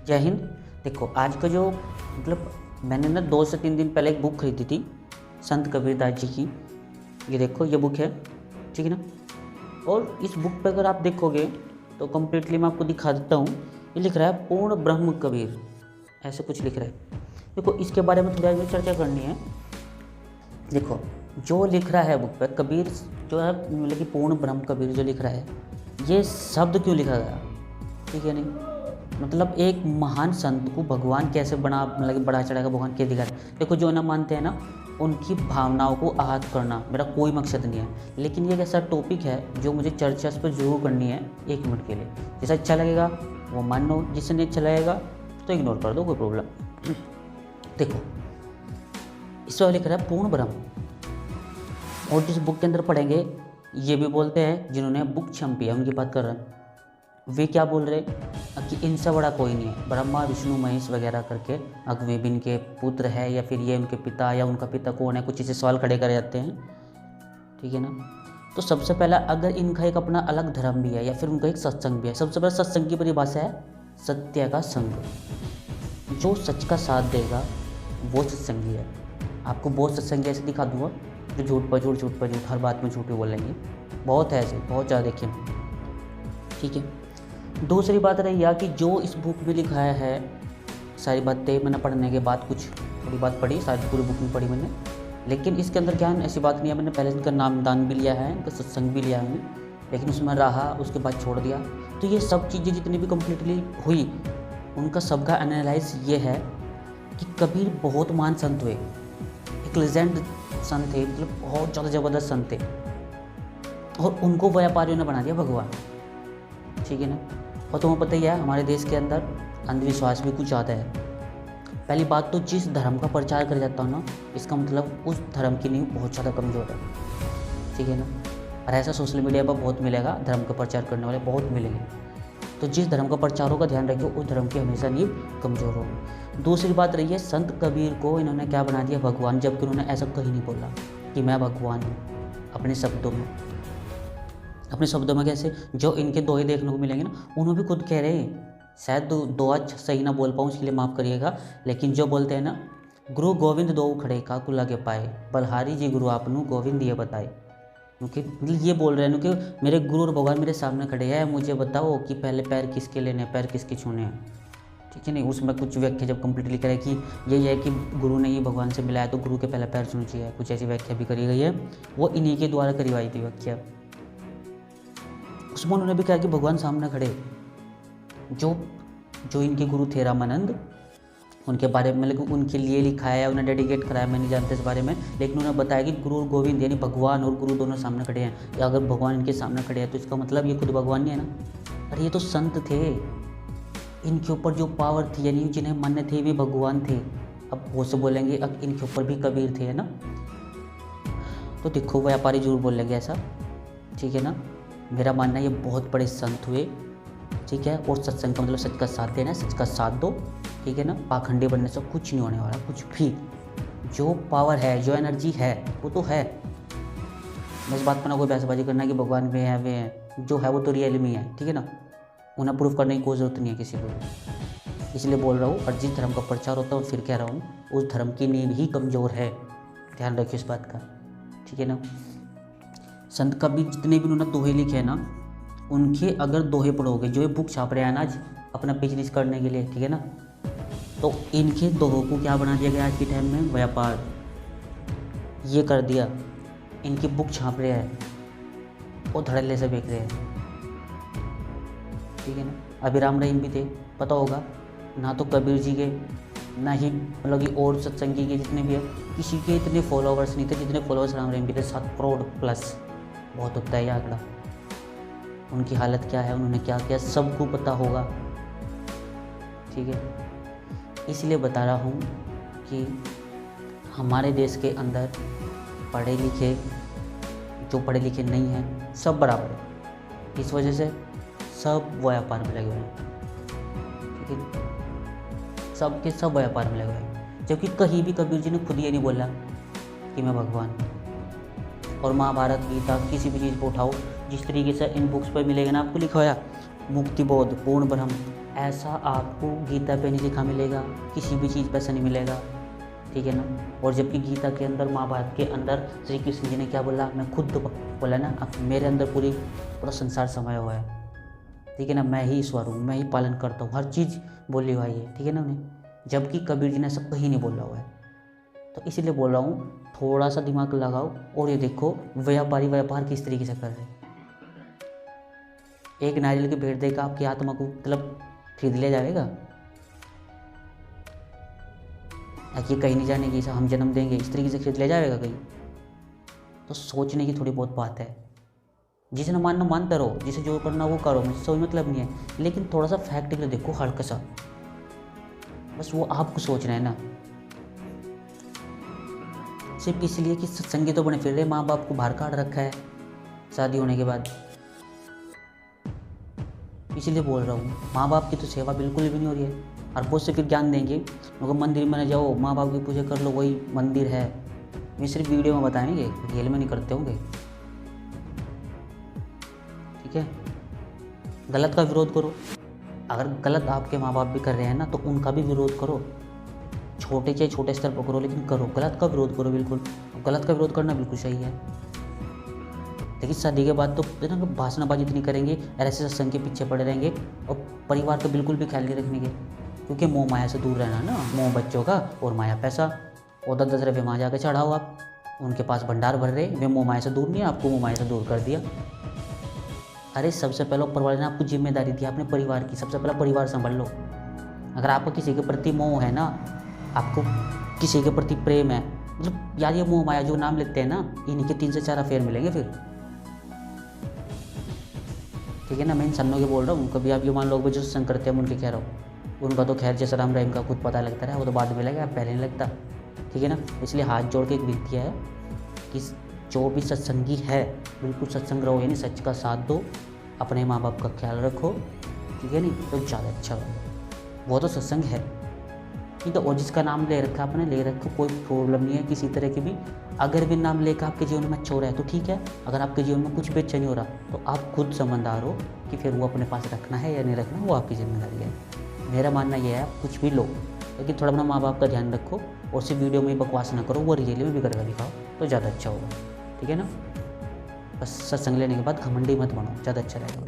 जय हिंद। देखो आज का जो मतलब मैंने ना 2 से 3 दिन पहले एक बुक खरीदी थी संत कबीरदास जी की। ये देखो ये बुक है, ठीक है ना। और इस बुक पे अगर आप देखोगे तो कम्प्लीटली मैं आपको दिखा देता हूँ। ये लिख रहा है पूर्ण ब्रह्म कबीर, ऐसे कुछ लिख रहा है। देखो इसके बारे में थोड़ा चर्चा करनी है। देखो जो लिख रहा है बुक पे कबीर जो है, मतलब कि पूर्ण ब्रह्म कबीर जो लिख रहा है, ये शब्द क्यों लिखा गया, ठीक है नहीं। मतलब एक महान संत को भगवान कैसे बना, मतलब कि बड़ा चढ़ा का भगवान कैसे दिखा। देखो जो ना मानते हैं ना, उनकी भावनाओं को आहत करना मेरा कोई मकसद नहीं है, लेकिन ये एक ऐसा टॉपिक है जो मुझे चर्चा इस पर जरूर करनी है 1 मिनट के लिए। जैसा अच्छा लगेगा वो मान लो, जिससे नहीं अच्छा लगेगा तो इग्नोर कर दो, कोई प्रॉब्लम। देखो इस पर लिख रहा है पूर्ण ब्रह्म, और जिस बुक के अंदर पढ़ेंगे ये भी बोलते हैं, जिन्होंने बुक छपी है उनकी बात कर रहे हैं, वे क्या बोल रहे कि इनसे बड़ा कोई नहीं है, ब्रह्मा विष्णु महेश वगैरह करके। अगर वे भी इनके पुत्र है या फिर ये उनके पिता, या उनका पिता कौन है, कुछ ऐसे सवाल खड़े करे जाते हैं, ठीक है ना। तो सबसे पहला अगर इनका एक अपना अलग धर्म भी है या फिर उनका एक सत्संग भी है। सबसे पहले सत्संग की परिभाषा है सत्य का संग। जो सच का साथ देगा वो सत्संगी है। आपको बहुत सत्संगी ऐसे दिखा दूंगा जो झूठ पर झूठ, झूठ पर झूठ, हर बात में झूठ ही बोलेंगे। बहुत है ऐसे, बहुत ज़्यादा देखिए, ठीक है। दूसरी बात रही कि जो इस बुक में लिखा है सारी बातें मैंने पढ़ने के बाद कुछ थोड़ी बात पढ़ी, सारी पूरी बुक में पढ़ी मैंने, लेकिन इसके अंदर क्या है ऐसी बात नहीं है। मैंने पहले इनका नाम दान भी लिया है, इनका सत्संग भी लिया है मैंने, लेकिन उसमें रहा, उसके बाद छोड़ दिया। तो ये सब चीज़ें जितनी भी कम्प्लीटली हुई, उनका सबका एनालाइज ये है कि कबीर बहुत महान संत हुए, एक लेजेंड संत थे, मतलब बहुत ज़्यादा ज़बरदस्त संत थे, और उनको व्यापारियों ने बना दिया भगवान, ठीक है ना। और तुम्हें पता ही है हमारे देश के अंदर अंधविश्वास भी कुछ ज़्यादा है। पहली बात तो जिस धर्म का प्रचार कर जाता हूँ ना, इसका मतलब उस धर्म की नींव बहुत ज़्यादा कमज़ोर है, ठीक है ना। और ऐसा सोशल मीडिया पर बहुत मिलेगा, धर्म का प्रचार करने वाले बहुत मिलेंगे। तो जिस धर्म का प्रचारों का ध्यान रखिए, उस धर्म की हमेशा नींव कमज़ोर होगी। दूसरी बात रही है संत कबीर को इन्होंने क्या बना दिया भगवान, जबकि उन्होंने ऐसा कहीं नहीं बोला कि मैं भगवान हूँ। अपने शब्दों में कैसे, जो इनके दोहे देखने को मिलेंगे ना, उन्होंने भी खुद कह रहे हैं, शायद दोहा सही ना बोल पाऊँ इसके लिए माफ़ करिएगा, लेकिन जो बोलते हैं ना, गुरु गोविंद दो खड़े काकू लगे पाए, बलहारी जी गुरु आपनू गोविंद ये बताए। क्योंकि मतलब ये बोल रहे हैं कि मेरे गुरु और भगवान मेरे सामने खड़े हैं, मुझे बताओ कि पहले पैर किसके लेने, पैर किसके छूने हैं, ठीक है नहीं। उसमें कुछ व्याख्या जब कंप्लीटली करे कि यही है कि गुरु ने ही भगवान से मिलाया तो गुरु के पहले पैर छूने चाहिए, कुछ ऐसी व्याख्या भी करी गई है, वो इन्हीं के द्वारा करवाई थी व्याख्या। उसमें उन्होंने भी कहा कि भगवान सामने खड़े, जो इनके गुरु थे रामानंद, उनके बारे में मतलब उनके लिए लिखा है, उन्हें डेडिकेट कराया, मैं नहीं जानता इस बारे में, लेकिन उन्होंने बताया कि गुरु और गोविंद यानी भगवान और गुरु दोनों सामने खड़े हैं। या अगर भगवान इनके सामने खड़े हैं तो इसका मतलब ये खुद भगवान नहीं है ना। अरे ये तो संत थे, इनके ऊपर जो पावर थी, यानी जिन्हें मान्य थे वे भगवान थे। अब वो से बोलेंगे अब इनके ऊपर भी कबीर थे, है ना। तो देखो व्यापारी जरूर बोलेंगे ऐसा, ठीक है ना। मेरा मानना है ये बहुत बड़े संत हुए, ठीक है। और सत्संग का मतलब सच का साथ देना, सच का साथ दो, ठीक है ना। पाखंडी बनने से कुछ नहीं होने वाला, कुछ भी। जो पावर है, जो एनर्जी है वो तो है। मैं इस बात पर ना कोई बहसबाजी करना कि भगवान वे हैं, जो है वो तो रियल में है, ठीक है ना। उन्हें प्रूफ करने की कोई ज़रूरत नहीं है किसी को, इसलिए बोल रहा हूँ। और जिस धर्म का प्रचार होता है, फिर कह रहा हूँ, उस धर्म की नींव ही कमज़ोर है, ध्यान रखिए इस बात का, ठीक है ना। संत कबीर जितने भी उन्होंने दोहे लिखे हैं ना, उनके अगर दोहे पढ़ोगे, जो ये बुक छाप रहे हैं ना आज अपना बिजनेस करने के लिए, ठीक है ना, तो इनके दोहों को क्या बना दिया गया आज के टाइम में, व्यापार ये कर दिया। इनकी बुक छाप रहे हैं और धड़ल्ले से बेच रहे हैं, ठीक है ना। अभी राम रहीम भी थे, पता होगा ना, तो कबीर जी के ना ही मतलब कि और सत्संगी के जितने भी है, किसी के इतने फॉलोवर्स नहीं थे जितने फॉलोवर्स राम रहीम के थे। 7 करोड़ प्लस, बहुत होता है ये आंकड़ा। उनकी हालत क्या है, उन्होंने क्या किया, सबको पता होगा, ठीक है। इसलिए बता रहा हूँ कि हमारे देश के अंदर पढ़े लिखे, जो पढ़े लिखे नहीं हैं, सब बराबर है। इस वजह से सब व्यापार में लगे हुए हैं, ठीक है। सब के सब व्यापार में लगे हुए हैं, जबकि कहीं भी कबीर जी ने खुद ये नहीं बोला कि मैं भगवान हूँ। और महाभारत गीता किसी भी चीज़ को उठाओ, जिस तरीके से इन बुक्स पर मिलेगा ना आपको लिखा हुआ मुक्ति बोध, पूर्ण ब्रह्म, ऐसा आपको गीता पे नहीं लिखा मिलेगा, किसी भी चीज़ पे ऐसा नहीं मिलेगा, ठीक है ना। और जबकि गीता के अंदर, महाभारत के अंदर श्री कृष्ण जी ने क्या बोला, मैं खुद बोला ना, अब मेरे अंदर पूरा संसार समाया हुआ है, ठीक है ना, मैं ही ईश्वर हूँ, मैं ही पालन करता हूँ, हर चीज़ बोली हुई है, ठीक है ना उन्हें। जबकि कबीर जी ने सब कहीं नहीं बोला हुआ है। तो इसीलिए बोल रहा हूँ, थोड़ा सा दिमाग लगाओ और ये देखो व्यापार किस तरीके से कर रहे हैं। एक नारियल की भेंट देकर आपकी आत्मा को मतलब खरीद लिया जाएगा, ये कहीं नहीं जाने की, हम जन्म देंगे इस तरीके से खरीद लिया जाएगा कहीं। तो सोचने की थोड़ी बहुत बात है। जिसे ना मानना मानते रहो, जिसे जो करना वो करो, मुझे कोई मतलब नहीं है, लेकिन थोड़ा सा फैक्ट के लिए देखो, हल्का सा, बस वो आपको सोचना है ना। सिर्फ इसलिए कि सत्संगी तो बने फिर रहे, माँ बाप को बाहर काट रखा है शादी होने के बाद, इसीलिए बोल रहा हूँ। माँ बाप की तो सेवा बिल्कुल भी नहीं हो रही है। और बहुत से फिर ज्ञान देंगे, उनको मंदिर में जाओ, माँ बाप की पूजा कर लो, वही मंदिर है। ये सिर्फ वीडियो में बताएंगे, रियल में नहीं करते होंगे, ठीक है। गलत का विरोध करो, अगर गलत आपके माँ बाप भी कर रहे हैं ना, तो उनका भी विरोध करो, छोटे चाहे छोटे स्तर पर करो, लेकिन करो, गलत का विरोध करो बिल्कुल। गलत का विरोध करना बिल्कुल सही है, लेकिन शादी के बाद तो ना भाषणबाजी इतनी करेंगे, ऐसे सत्संग के पीछे पड़े रहेंगे और परिवार का बिल्कुल भी ख्याल नहीं रखेंगे, क्योंकि मोह माया से दूर रहना ना, मोह बच्चों का और माया पैसा। और 10-10 रुपये वहाँ जाकर चढ़ाओ आप, उनके पास भंडार भर रहे, वे मोह माया से दूर नहीं है, आपको मोह माया से दूर कर दिया। अरे सबसे पहले ऊपर वाले ने आपको जिम्मेदारी दी अपने परिवार की, सबसे पहले परिवार संभाल लो। अगर आपको किसी के प्रति मोह है ना, आपको किसी के प्रति प्रेम है, मतलब यार ये मोह माया जो नाम लेते हैं ना, इन्हीं के 3 से 4 अफेयर मिलेंगे फिर, ठीक है ना। मैं इंसानों के बोल रहा हूँ, कभी आप ये मान लो जो सत्संग करते हैं उनके कह रहा हूँ, उनका तो खैर जैसा राम रहीम का खुद पता लगता है, वो तो बाद में लगेगा, पहले नहीं लगता, ठीक है ना। इसलिए हाथ जोड़ के एक विनती है कि जो भी सत्संगी है, बिल्कुल सत्संग रहो, यानी सच का साथ दो, अपने माँ बाप का ख्याल रखो, ठीक है नहीं, तो ज़्यादा अच्छा होगा। वो तो सत्संग है, ठीक है। और जिसका नाम ले रखा आपने, ले रखो, कोई प्रॉब्लम नहीं है किसी तरह की भी। अगर भी नाम लेकर आपके जीवन में अच्छा हो रहा है तो ठीक है, अगर आपके जीवन में कुछ भी अच्छा नहीं हो रहा तो आप खुद समझदार हो कि फिर वो अपने पास रखना है या नहीं रखना, वो आपकी जिम्मेदारी है। मेरा मानना यह है, आप कुछ भी लो, लेकिन थोड़ा अपना माँ बाप का ध्यान रखो, और सिर्फ वीडियो में बकवास ना करो, वो रियली में भी करके दिखाओ तो ज़्यादा अच्छा होगा, ठीक है ना। बस सत्संग लेने के बाद घमंडी मत बनो, ज़्यादा अच्छा रहेगा।